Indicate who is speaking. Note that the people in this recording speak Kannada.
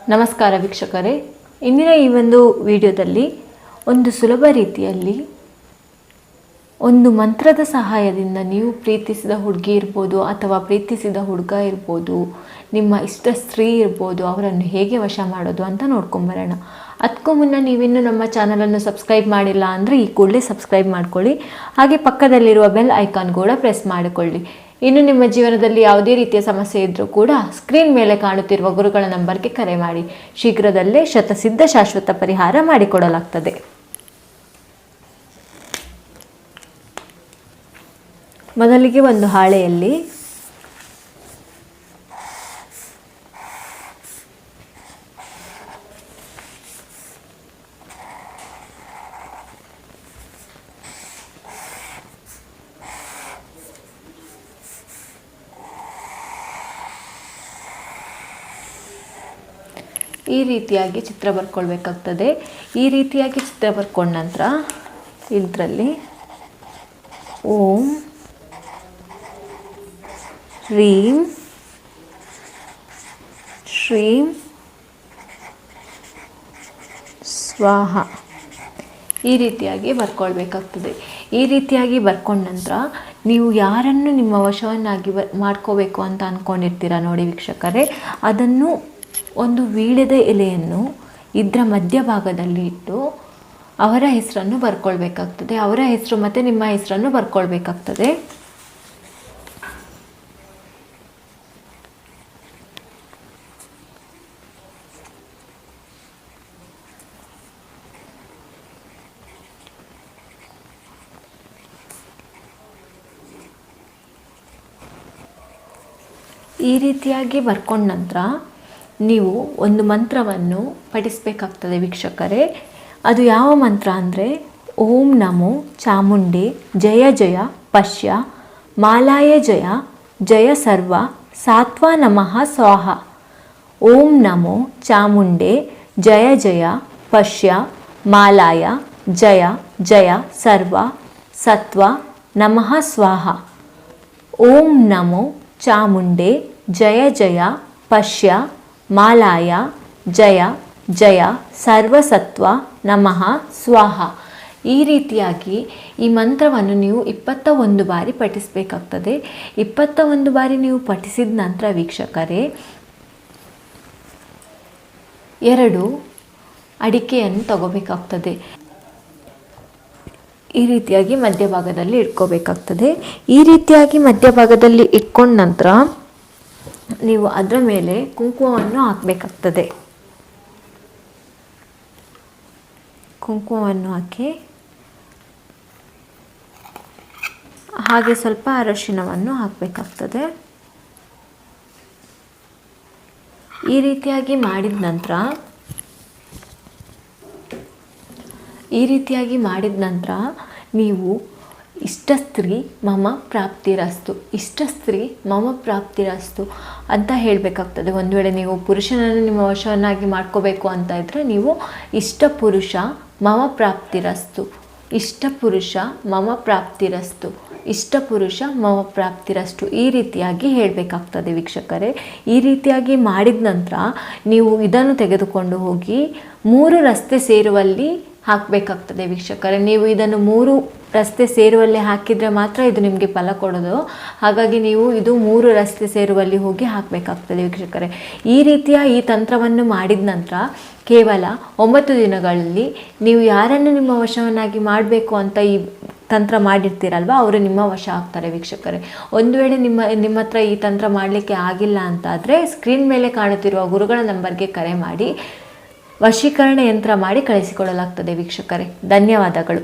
Speaker 1: ನಮಸ್ಕಾರ ವೀಕ್ಷಕರೇ, ಇಂದಿನ ಈ ಒಂದು ವಿಡಿಯೋದಲ್ಲಿ ಒಂದು ಸುಲಭ ರೀತಿಯಲ್ಲಿ ಒಂದು ಮಂತ್ರದ ಸಹಾಯದಿಂದ ನೀವು ಪ್ರೀತಿಸಿದ ಹುಡುಗಿ ಇರ್ಬೋದು ಅಥವಾ ಪ್ರೀತಿಸಿದ ಹುಡುಗ ಇರ್ಬೋದು, ನಿಮ್ಮ ಇಷ್ಟ ಸ್ತ್ರೀ ಇರ್ಬೋದು, ಅವರನ್ನು ಹೇಗೆ ವಶ ಮಾಡೋದು ಅಂತ ನೋಡ್ಕೊಂಬರೋಣ. ಅದಕ್ಕೂ ಮುನ್ನ ನೀವಿನ್ನೂ ನಮ್ಮ ಚಾನಲನ್ನು ಸಬ್ಸ್ಕ್ರೈಬ್ ಮಾಡಿಲ್ಲ ಅಂದರೆ ಈ ಕೂಡಲೇ ಸಬ್ಸ್ಕ್ರೈಬ್ ಮಾಡ್ಕೊಳ್ಳಿ. ಹಾಗೆ ಪಕ್ಕದಲ್ಲಿರುವ ಬೆಲ್ ಐಕಾನ್ ಕೂಡ ಪ್ರೆಸ್ ಮಾಡಿಕೊಳ್ಳಿ. ಇನ್ನು ನಿಮ್ಮ ಜೀವನದಲ್ಲಿ ಯಾವುದೇ ರೀತಿಯ ಸಮಸ್ಯೆ ಇದ್ದರೂ ಕೂಡ ಸ್ಕ್ರೀನ್ ಮೇಲೆ ಕಾಣುತ್ತಿರುವ ಗುರುಗಳ ನಂಬರ್ಗೆ ಕರೆ ಮಾಡಿ. ಶೀಘ್ರದಲ್ಲೇ ಶತಸಿದ್ಧ ಶಾಶ್ವತ ಪರಿಹಾರ ಮಾಡಿಕೊಡಲಾಗ್ತದೆ. ಮೊದಲಿಗೆ ಒಂದು ಹಾಳೆಯಲ್ಲಿ ಈ ರೀತಿಯಾಗಿ ಚಿತ್ರ ಬರ್ಕೊಳ್ಬೇಕಾಗ್ತದೆ. ಈ ರೀತಿಯಾಗಿ ಚಿತ್ರ ಬರ್ಕೊಂಡ ನಂತರ ಇದರಲ್ಲಿ ಓಂ ಹ್ರೀಂ ಶ್ರೀಂ ಸ್ವಾಹ ಈ ರೀತಿಯಾಗಿ ಬರ್ಕೊಳ್ಬೇಕಾಗ್ತದೆ. ಈ ರೀತಿಯಾಗಿ ಬರ್ಕೊಂಡ ನಂತರ ನೀವು ಯಾರನ್ನು ನಿಮ್ಮ ವಶವನ್ನಾಗಿ ಮಾಡ್ಕೋಬೇಕು ಅಂತ ಅಂದ್ಕೊಂಡಿರ್ತೀರ ನೋಡಿ ವೀಕ್ಷಕರೇ, ಅದನ್ನು ಒಂದು ವೀಳ್ಯದ ಎಲೆಯನ್ನು ಇದರ ಮಧ್ಯಭಾಗದಲ್ಲಿ ಇಟ್ಟು ಅವರ ಹೆಸರನ್ನು ಬರ್ಕೊಳ್ಬೇಕಾಗ್ತದೆ. ಅವರ ಹೆಸರು ಮತ್ತು ನಿಮ್ಮ ಹೆಸರನ್ನು ಬರ್ಕೊಳ್ಬೇಕಾಗ್ತದೆ. ಈ ರೀತಿಯಾಗಿ ಬರ್ಕೊಂಡ ನಂತರ ನೀವು ಒಂದು ಮಂತ್ರವನ್ನು ಪಠಿಸಬೇಕಾಗ್ತದೆ ವೀಕ್ಷಕರೇ. ಅದು ಯಾವ ಮಂತ್ರ ಅಂದರೆ ಓಂ ನಮೋ ಚಾಮುಂಡೆ ಜಯ ಜಯ ಪಶ್ಯ ಮಾಲಾಯ ಜಯ ಜಯ ಸರ್ವ ಸಾತ್ವ ನಮಃ ಸ್ವಾಹ. ಓಂ ನಮೋ ಚಾಮುಂಡೆ ಜಯ ಜಯ ಪಶ್ಯ ಮಾಲಾಯ ಜಯ ಜಯ ಸರ್ವ ಸತ್ವ ನಮಃ ಸ್ವಾಹ. ಓಂ ನಮೋ ಚಾಮುಂಡೆ ಜಯ ಜಯ ಪಶ್ಯ ಮಾಲಾಯ ಜಯ ಜಯ ಸರ್ವಸತ್ವ ನಮಃ ಸ್ವಾಹ. ಈ ರೀತಿಯಾಗಿ ಈ ಮಂತ್ರವನ್ನು ನೀವು 21 ಬಾರಿ ಪಠಿಸಬೇಕಾಗ್ತದೆ. 21 ಬಾರಿ ನೀವು ಪಠಿಸಿದ ನಂತರ ವೀಕ್ಷಕರೇ 2 ಅಡಿಕೆಯನ್ನು ತಗೋಬೇಕಾಗ್ತದೆ. ಈ ರೀತಿಯಾಗಿ ಮಧ್ಯಭಾಗದಲ್ಲಿ ಇಟ್ಕೋಬೇಕಾಗ್ತದೆ. ಈ ರೀತಿಯಾಗಿ ಮಧ್ಯಭಾಗದಲ್ಲಿ ಇಟ್ಕೊಂಡ ನಂತರ ನೀವು ಅದರ ಮೇಲೆ ಕುಂಕುಮವನ್ನು ಹಾಕಬೇಕಾಗ್ತದೆ. ಕುಂಕುಮವನ್ನು ಹಾಕಿ ಹಾಗೆ ಸ್ವಲ್ಪ ಅರಿಶಿಣವನ್ನು ಹಾಕಬೇಕಾಗ್ತದೆ. ಈ ರೀತಿಯಾಗಿ ಮಾಡಿದ ನಂತರ ನೀವು ಇಷ್ಟ ಸ್ತ್ರೀ ಮಮ ಪ್ರಾಪ್ತಿರಸ್ತು, ಇಷ್ಟ ಸ್ತ್ರೀ ಮಮ ಪ್ರಾಪ್ತಿರಸ್ತು ಅಂತ ಹೇಳಬೇಕಾಗ್ತದೆ. ಒಂದು ವೇಳೆ ನೀವು ಪುರುಷನನ್ನು ನಿಮ್ಮ ವಶವನ್ನಾಗಿ ಮಾಡ್ಕೋಬೇಕು ಅಂತ ಇದ್ದರೆ ನೀವು ಇಷ್ಟ ಪುರುಷ ಮಮ ಪ್ರಾಪ್ತಿರಸ್ತು, ಇಷ್ಟ ಪುರುಷ ಮಮ ಪ್ರಾಪ್ತಿರಸ್ತು, ಇಷ್ಟ ಪುರುಷ ಮಮ ಪ್ರಾಪ್ತಿರಸ್ತು ಈ ರೀತಿಯಾಗಿ ಹೇಳಬೇಕಾಗ್ತದೆ ವೀಕ್ಷಕರೇ. ಈ ರೀತಿಯಾಗಿ ಮಾಡಿದ ನಂತರ ನೀವು ಇದನ್ನು ತೆಗೆದುಕೊಂಡು ಹೋಗಿ 3 ರಸ್ತೆ ಸೇರುವಲ್ಲಿ ಹಾಕಬೇಕಾಗ್ತದೆ ವೀಕ್ಷಕರೇ. ನೀವು ಇದನ್ನು 3 ರಸ್ತೆ ಸೇರುವಲ್ಲಿ ಹಾಕಿದರೆ ಮಾತ್ರ ಇದು ನಿಮಗೆ ಫಲ ಕೊಡೋದು. ಹಾಗಾಗಿ ನೀವು ಇದು 3 ರಸ್ತೆ ಸೇರುವಲ್ಲಿ ಹೋಗಿ ಹಾಕಬೇಕಾಗ್ತದೆ ವೀಕ್ಷಕರೇ. ಈ ತಂತ್ರವನ್ನು ಮಾಡಿದ ನಂತರ ಕೇವಲ 9 ದಿನಗಳಲ್ಲಿ ನೀವು ಯಾರನ್ನು ನಿಮ್ಮ ವಶವನ್ನಾಗಿ ಮಾಡಬೇಕು ಅಂತ ಈ ತಂತ್ರ ಮಾಡಿರ್ತೀರಲ್ವ ಅವರು ನಿಮ್ಮ ವಶ ಆಗ್ತಾರೆ ವೀಕ್ಷಕರೇ. ಒಂದು ವೇಳೆ ನಿಮ್ಮ ಹತ್ರ ಈ ತಂತ್ರ ಮಾಡಲಿಕ್ಕೆ ಆಗಿಲ್ಲ ಅಂತಾದರೆ ಸ್ಕ್ರೀನ್ ಮೇಲೆ ಕಾಣುತ್ತಿರುವ ಗುರುಗಳ ನಂಬರ್ಗೆ ಕರೆ ಮಾಡಿ ವಶೀಕರಣ ಯಂತ್ರ ಮಾಡಿ ಕಳಿಸಿಕೊಡಲಾಗ್ತದೆ ವೀಕ್ಷಕರೇ. ಧನ್ಯವಾದಗಳು.